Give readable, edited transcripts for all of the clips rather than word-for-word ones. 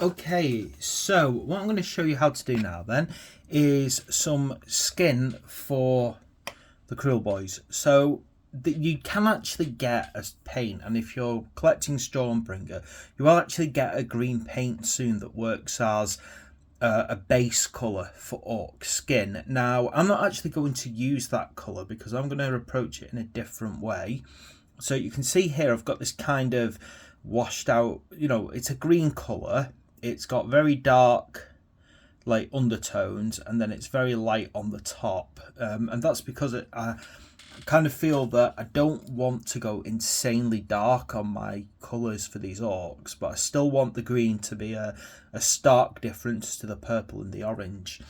Okay, so what I'm going to show you how to do now then is some skin for the Kruleboys. So you can actually get a paint, and if you're collecting Stormbringer, you will actually get a green paint soon that works as a base colour for orc skin. Now, I'm not actually going to use that colour because I'm going to approach it in a different way. So you can see here I've got this kind of washed out, it's a green colour. It's got very dark like undertones, and then it's very light on the top, and that's because I kind of feel that I don't want to go insanely dark on my colours for these orcs, but I still want the green to be a stark difference to the purple and the orange.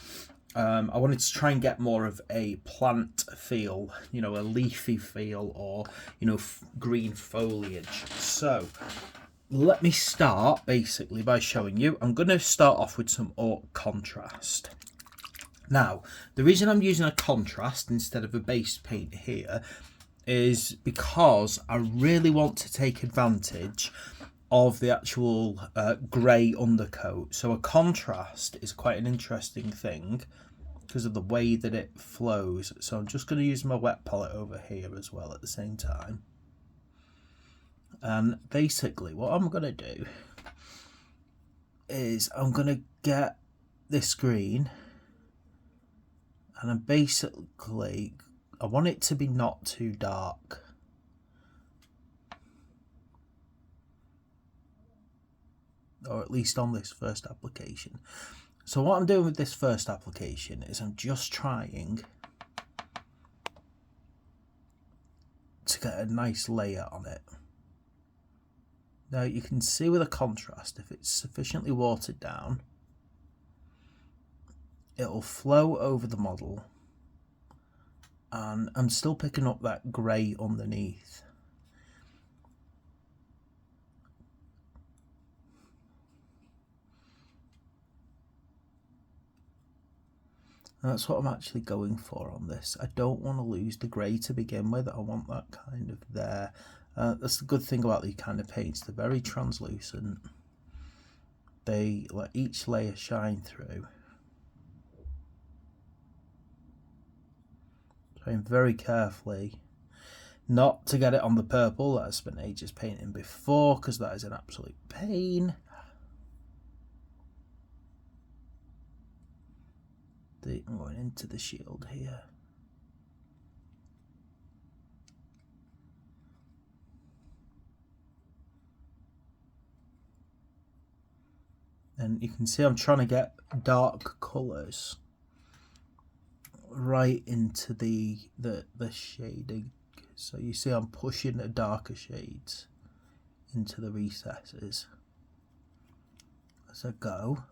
I wanted to try and get more of a plant feel, a leafy feel, or green foliage. So let me start basically by showing you. I'm going to start off with some orc contrast. Now, the reason I'm using a contrast instead of a base paint here is because I really want to take advantage of the actual grey undercoat. So a contrast is quite an interesting thing because of the way that it flows. So I'm just going to use my wet palette over here as well at the same time. And basically what I'm going to do is I'm going to get this green, and I'm basically, I want it to be not too dark. Or at least on this first application. So what I'm doing with this first application is I'm just trying to get a nice layer on it. Now you can see with a contrast, if it's sufficiently watered down, it'll flow over the model, and I'm still picking up that grey underneath. And that's what I'm actually going for on this. I don't want to lose the grey to begin with. I want that kind of there. That's the good thing about these kind of paints. They're very translucent. They let each layer shine through. Trying very carefully not to get it on the purple that I spent ages painting before, because that is an absolute pain. I'm going into the shield here. And you can see I'm trying to get dark colours right into the shading. So you see I'm pushing the darker shades into the recesses as I go.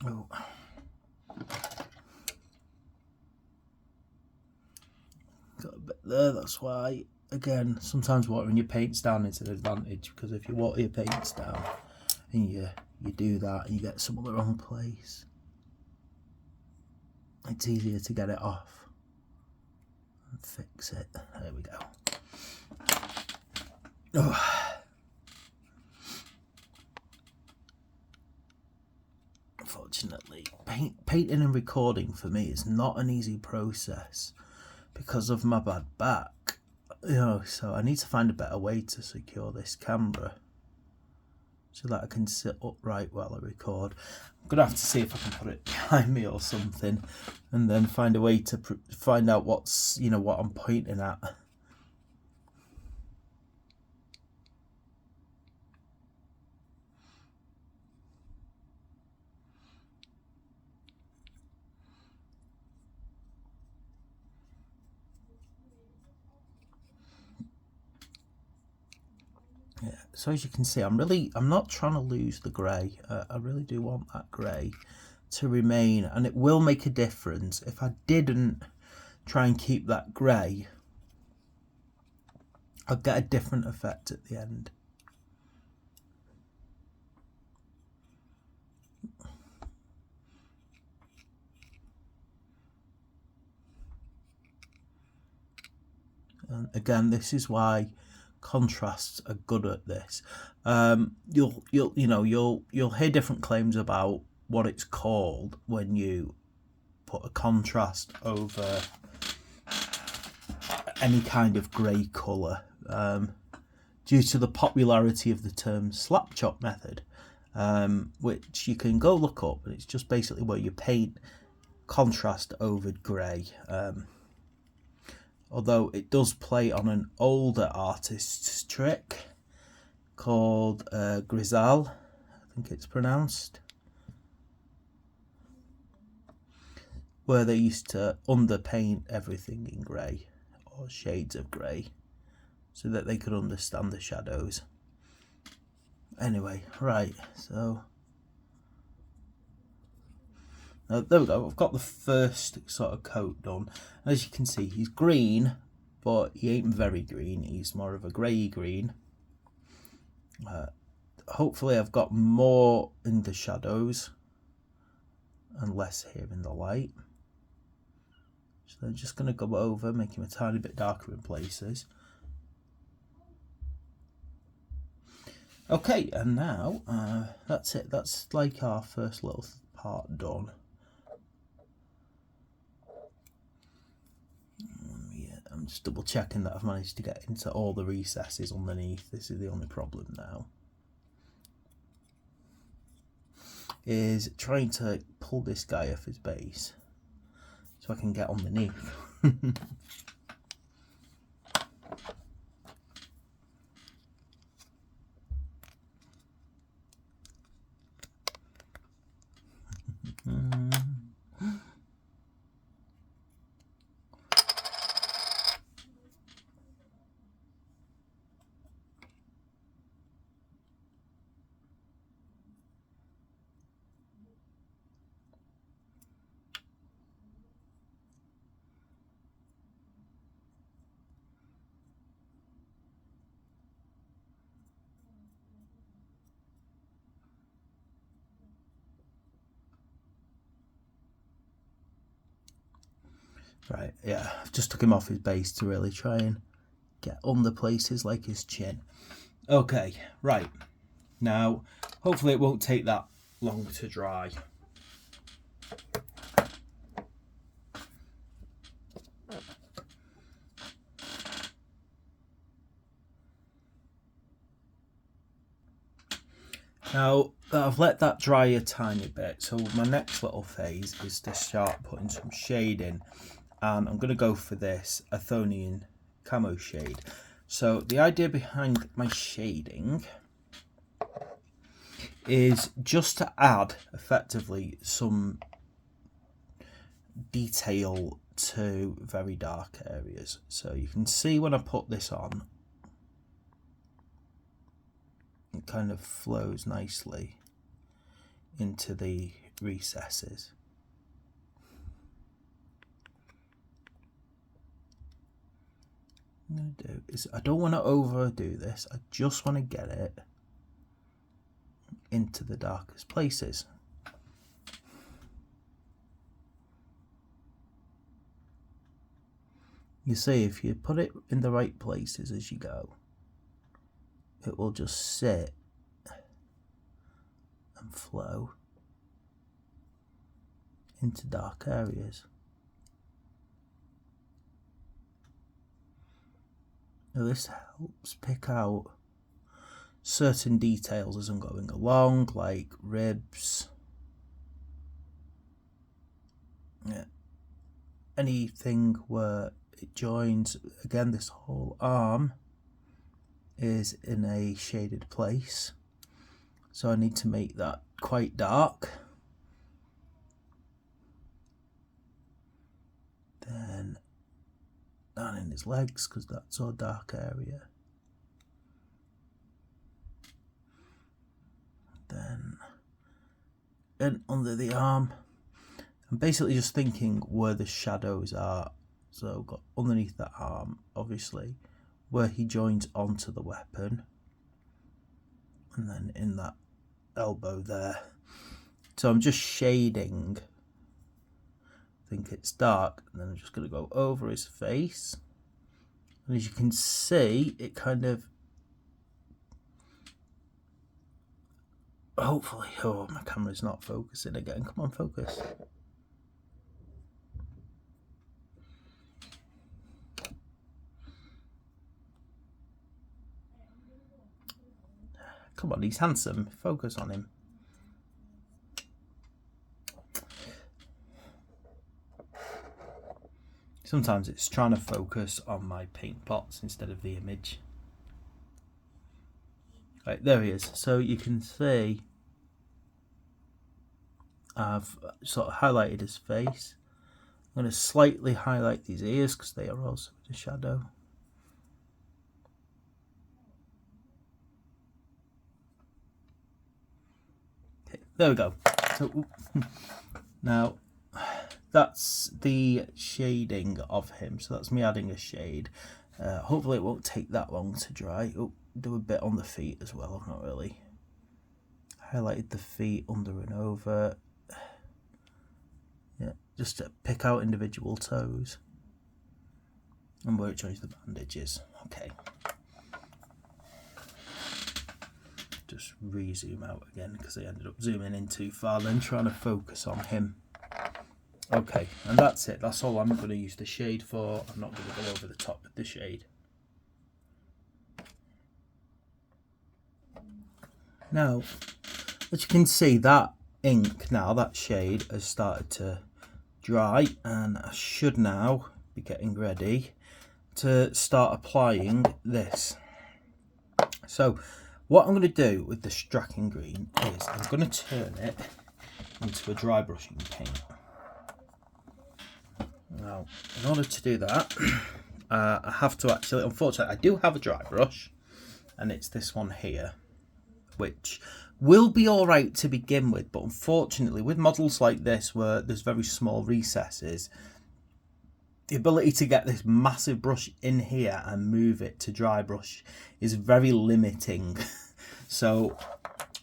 Oh. Got a bit there, that's why, again, sometimes watering your paints down is an advantage, because if you water your paints down and you do that and you get some of the wrong place, it's easier to get it off and fix it. There we go. Oh. Unfortunately, painting and recording for me is not an easy process because of my bad back, so I need to find a better way to secure this camera so that I can sit upright while I record. I'm gonna have to see if I can put it behind me or something, and then find a way to find out what's what I'm pointing at. Yeah, so as you can see, I'm not trying to lose the grey. I really do want that grey to remain, and it will make a difference. If I didn't try and keep that grey, I'd get a different effect at the end. And again, this is why contrasts are good at this. You'll hear different claims about what it's called when you put a contrast over any kind of grey colour, due to the popularity of the term slap chop method, which you can go look up, and it's just basically where you paint contrast over grey. Although it does play on an older artist's trick called Grisal, I think it's pronounced, where they used to underpaint everything in grey or shades of grey so that they could understand the shadows. Anyway, right, so there we go. I've got the first sort of coat done. As you can see, he's green, but he ain't very green. He's more of a grey green. Hopefully I've got more in the shadows and less here in the light. So I'm just going to go over, make him a tiny bit darker in places. Okay, and now that's it. That's like our first little part done. Yeah, I'm just double checking that I've managed to get into all the recesses underneath. This is the only problem now, is trying to pull this guy off his base so I can get underneath. Right, yeah, I've just took him off his base to really try and get under places like his chin. Okay, right, now hopefully it won't take that long to dry. Now that I've let that dry a tiny bit, so my next little phase is to start putting some shade in, and I'm going to go for this Athonian camo shade. So the idea behind my shading is just to add effectively some detail to very dark areas. So you can see when I put this on, it kind of flows nicely into the recesses. What I'm going to do is, I don't want to overdo this, I just want to get it into the darkest places. You see, if you put it in the right places as you go, it will just sit and flow into dark areas. Now this helps pick out certain details as I'm going along, like ribs, yeah, anything where it joins. Again, this whole arm is in a shaded place, so I need to make that quite dark. Then down in his legs, because that's our dark area. again under the arm. I'm basically just thinking where the shadows are. So got underneath that arm, obviously, where he joins onto the weapon, and then in that elbow there. So I'm just shading. I think it's dark, and then I'm just going to go over his face. And as you can see, it kind of, hopefully, oh, my camera's not focusing again. Come on, focus. Come on, he's handsome. Focus on him. Sometimes it's trying to focus on my paint pots instead of the image. Right, there he is. So you can see I've sort of highlighted his face. I'm going to slightly highlight these ears because they are also in the shadow. Okay, there we go. So now that's the shading of him. So that's me adding a shade. Hopefully it won't take that long to dry. Oh, do a bit on the feet as well. I've not really highlighted the feet under and over. Yeah, just to pick out individual toes and where it joins the bandages. Okay. Just re-zoom out again because I ended up zooming in too far, then trying to focus on him. Okay, and that's it. That's all I'm going to use the shade for. I'm not going to go over the top with the shade. Now, as you can see, that ink now, that shade has started to dry, and I should now be getting ready to start applying this. So what I'm going to do with the Strachan Green is I'm going to turn it into a dry brushing paint. Now, in order to do that, I have to actually, unfortunately, I do have a dry brush, and it's this one here, which will be alright to begin with, but unfortunately, with models like this, where there's very small recesses, the ability to get this massive brush in here and move it to dry brush is very limiting. So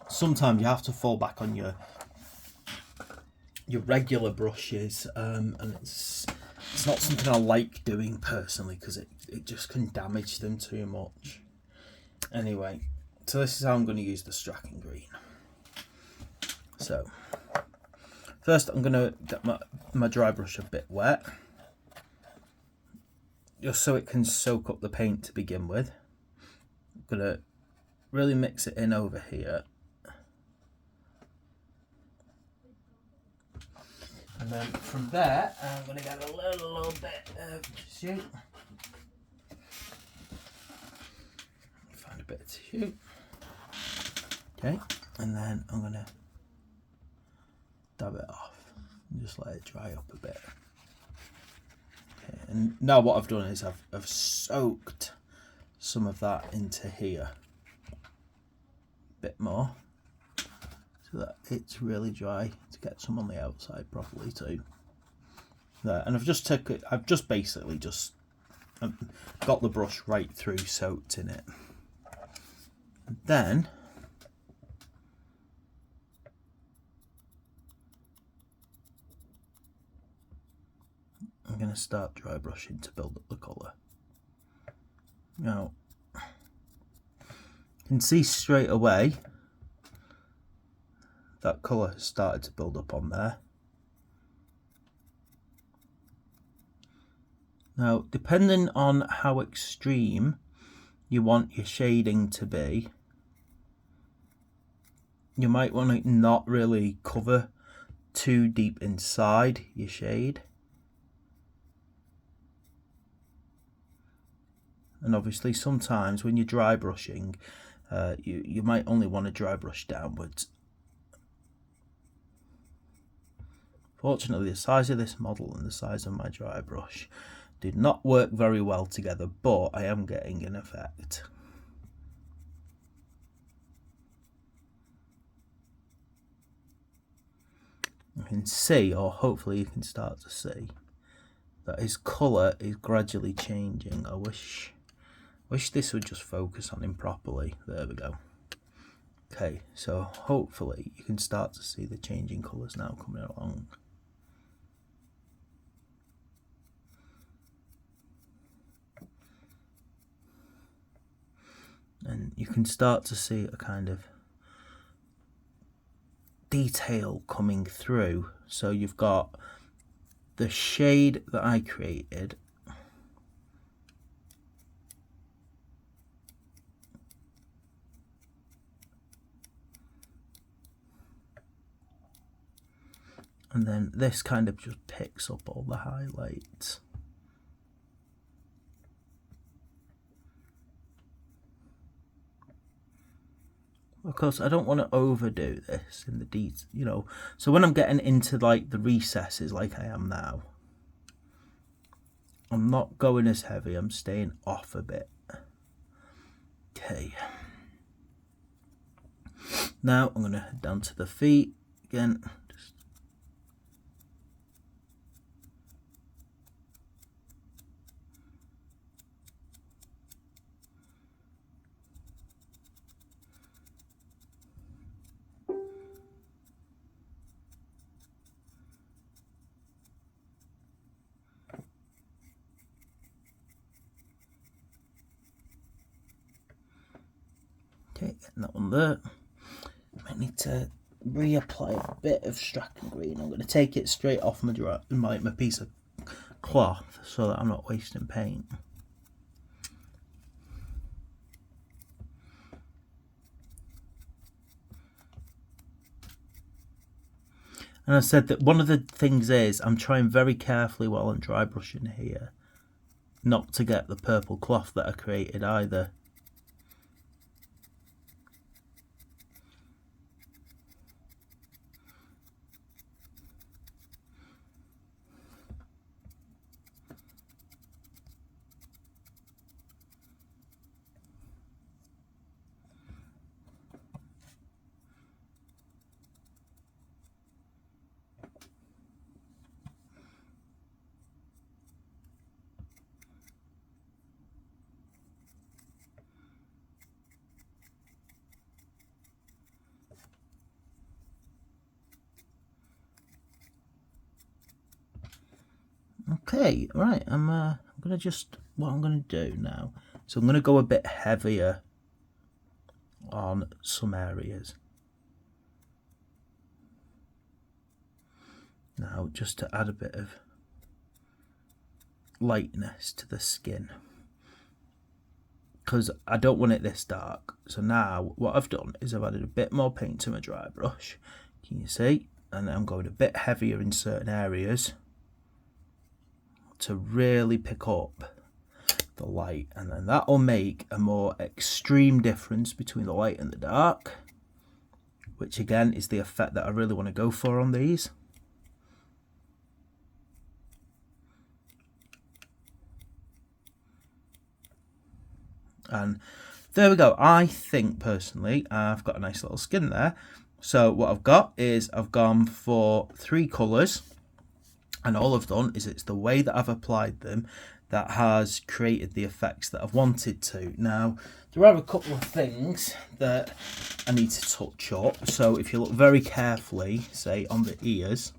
sometimes you have to fall back on your regular brushes, and it's not something I like doing personally because it just can damage them too much. Anyway, so this is how I'm going to use the Strachan Green. So first I'm going to get my dry brush a bit wet, just so it can soak up the paint to begin with. I'm going to really mix it in over here. And then from there, I'm going to get a little bit of tissue. Find a bit of tissue. Okay, and then I'm going to dab it off and just let it dry up a bit. Okay, and now what I've done is I've soaked some of that into here a bit more, so that it's really dry to get some on the outside properly too. There, and I've just basically got the brush right through soaked in it. And then I'm going to start dry brushing to build up the colour. Now, you can see straight away that colour has started to build up on there. Now, depending on how extreme you want your shading to be, you might want to not really cover too deep inside your shade. And obviously sometimes when you're dry brushing, you might only want to dry brush downwards. Fortunately, the size of this model and the size of my dry brush did not work very well together, but I am getting an effect. can see, or hopefully you can start to see, that his colour is gradually changing. I wish this would just focus on him properly. There we go. Okay, so hopefully you can start to see the changing colours now coming along. And you can start to see a kind of detail coming through. So you've got the shade that I created, and then this kind of just picks up all the highlights. Of course, I don't want to overdo this in the detail, you know. So when I'm getting into like the recesses like I am now, I'm not going as heavy, I'm staying off a bit. Okay. Now I'm going to head down to the feet again. Okay, getting that one there. I need to reapply a bit of Strachan green. I'm going to take it straight off my piece of cloth so that I'm not wasting paint. And I said that one of the things is I'm trying very carefully while I'm dry brushing here not to get the purple cloth that I created either. Okay, right, I'm gonna just, what I'm gonna do now, so I'm gonna go a bit heavier on some areas. Now, just to add a bit of lightness to the skin, because I don't want it this dark. So now what I've done is I've added a bit more paint to my dry brush, can you see? And I'm going a bit heavier in certain areas to really pick up the light, and then that will make a more extreme difference between the light and the dark, which again is the effect that I really want to go for on these. And there we go. I think personally I've got a nice little skin there. So what I've got is I've gone for 3 colours, and all I've done is it's the way that I've applied them that has created the effects that I've wanted to. Now, there are a couple of things that I need to touch up. So if you look very carefully, say on the ears,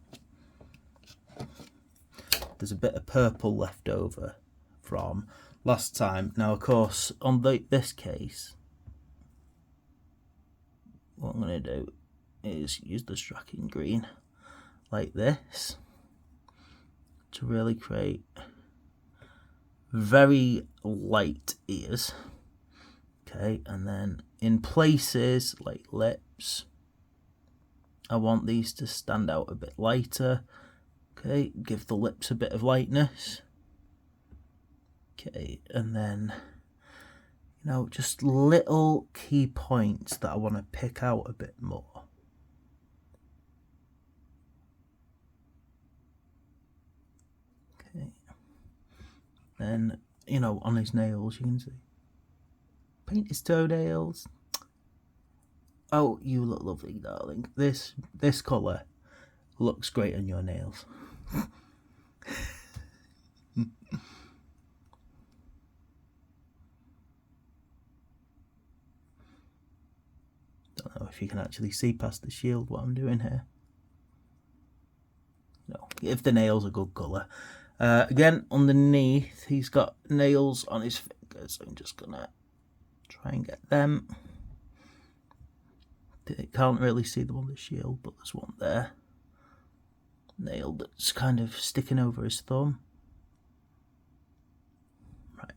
there's a bit of purple left over from last time. Now, of course, on this case, what I'm going to do is use the Strachan green like this to really create very light ears. Okay, and then in places like lips, I want these to stand out a bit lighter. Okay, give the lips a bit of lightness. Okay, and then, you know, just little key points that I want to pick out a bit more. Okay, then, you know, on his nails, you can see. Paint his toenails. Oh, you look lovely, darling. This colour, looks great on your nails. Don't know if you can actually see past the shield what I'm doing here. No, give the nails a good colour. Again, underneath, he's got nails on his fingers, so I'm just gonna try and get them. Can't really see them on the shield, but there's one there. Nail that's kind of sticking over his thumb. Right.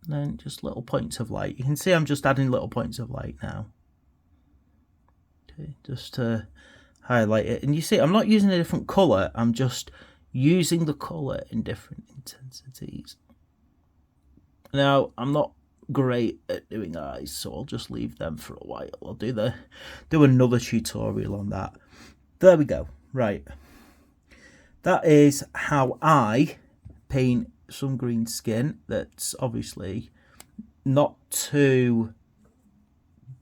And then just little points of light. You can see I'm just adding little points of light now. Okay, just to highlight it. And you see, I'm not using a different colour, I'm just using the colour in different intensities. Now, I'm not great at doing eyes, so I'll just leave them for a while. I'll do another tutorial on that. There we go. Right, that is how I paint some green skin that's obviously not too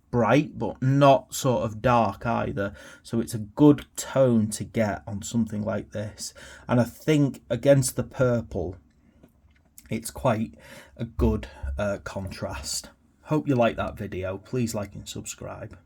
bright but not sort of dark either, so it's a good tone to get on something like this, and I think against the purple it's quite a good contrast. Hope you like that video. Please like and subscribe.